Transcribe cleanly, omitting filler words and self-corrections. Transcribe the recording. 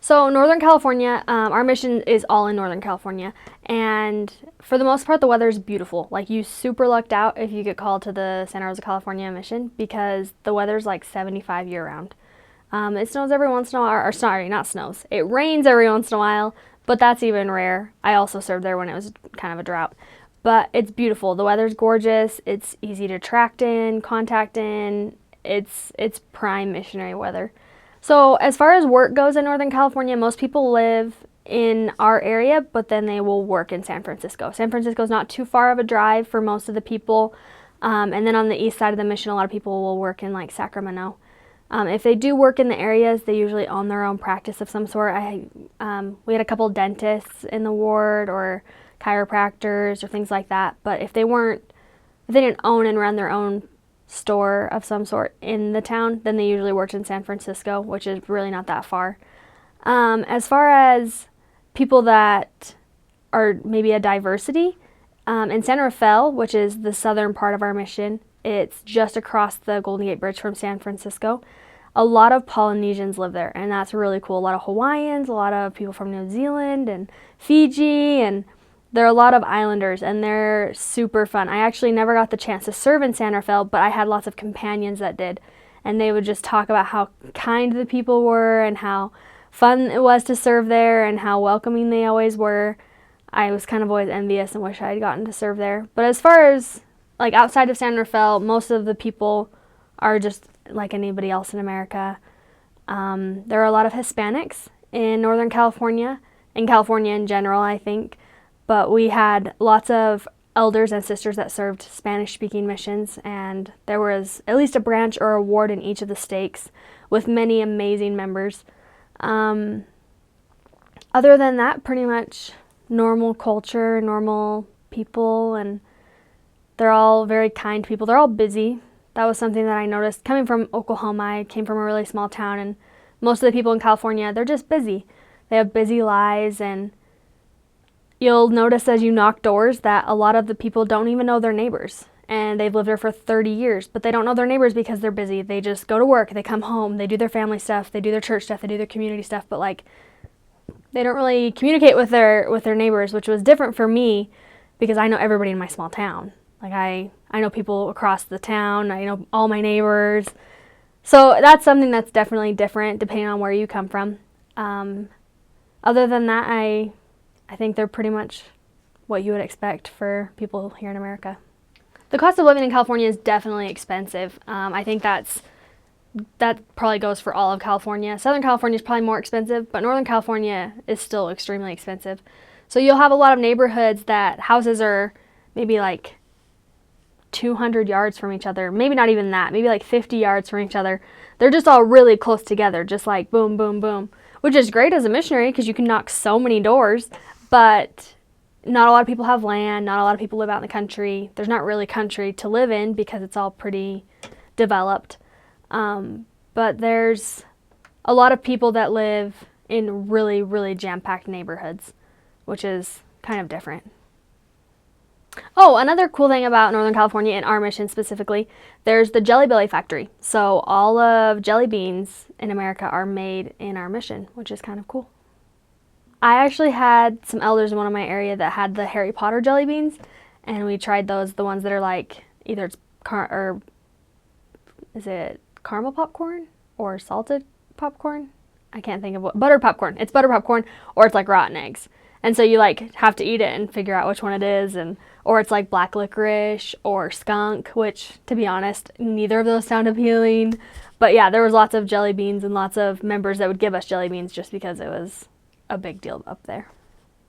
So Northern California, our mission is all in Northern California, and for the most part, the weather is beautiful. Like, you super lucked out if you get called to the Santa Rosa, California mission, because the weather's like 75 year round. It snows every once in a while, or sorry, not snows. It rains every once in a while, but that's even rare. I also served there when it was kind of a drought. But it's beautiful. The weather's gorgeous. It's easy to tract in, contact in. It's prime missionary weather. So as far as work goes in Northern California, most people live in our area, but then they will work in San Francisco. San Francisco is not too far of a drive for most of the people. And then on the east side of the mission, a lot of people will work in like Sacramento. If they do work in the areas, they usually own their own practice of some sort. We had a couple dentists in the ward, or chiropractors, or things like that. But if they didn't own and run their own store of some sort in the town, then they usually worked in San Francisco, which is really not that far. As far as people that are maybe a diversity, in San Rafael, which is the southern part of our mission, it's just across the Golden Gate Bridge from San Francisco. A lot of Polynesians live there, and that's really cool. A lot of Hawaiians, a lot of people from New Zealand and Fiji, and there are a lot of islanders, and they're super fun. I actually never got the chance to serve in San Rafael, but I had lots of companions that did, and they would just talk about how kind the people were and how fun it was to serve there and how welcoming they always were. I was kind of always envious and wish I had gotten to serve there. But as far as like outside of San Rafael, most of the people are just like anybody else in America. There are a lot of Hispanics in Northern California, in California in general, I think. But we had lots of elders and sisters that served Spanish-speaking missions, and there was at least a branch or a ward in each of the states with many amazing members. Other than that, pretty much normal culture, normal people, and they're all very kind people. They're all busy. That was something that I noticed. Coming from Oklahoma, I came from a really small town, and most of the people in California, they're just busy. They have busy lives, and you'll notice as you knock doors that a lot of the people don't even know their neighbors, and they've lived there for 30 years, but they don't know their neighbors because they're busy. They just go to work, they come home, they do their family stuff, they do their church stuff, they do their community stuff, but like they don't really communicate with their neighbors, which was different for me because I know everybody in my small town. Like I know people across the town, I know all my neighbors. So that's something that's definitely different depending on where you come from. Other than that, I think they're pretty much what you would expect for people here in America. The cost of living in California is definitely expensive. I think that probably goes for all of California. Southern California is probably more expensive, but Northern California is still extremely expensive. So you'll have a lot of neighborhoods that houses are maybe like 200 yards from each other, maybe not even that, maybe like 50 yards from each other. They're just all really close together, just like boom, boom, boom, which is great as a missionary because you can knock so many doors. But not a lot of people have land. Not a lot of people live out in the country. There's not really country to live in because it's all pretty developed. But there's a lot of people that live in really, really jam-packed neighborhoods, which is kind of different. Oh, another cool thing about Northern California and our mission specifically, there's the Jelly Belly factory. So all of jelly beans in America are made in our mission, which is kind of cool. I actually had some elders in one of my area that had the Harry Potter jelly beans, and we tried those, the ones that are like either it's is it caramel popcorn or salted popcorn? I can't think of what. Butter popcorn. It's butter popcorn, or it's like rotten eggs. And so you like have to eat it and figure out which one it is, or it's like black licorice or skunk, which to be honest, neither of those sound appealing. But yeah, there was lots of jelly beans and lots of members that would give us jelly beans just because it was a big deal up there.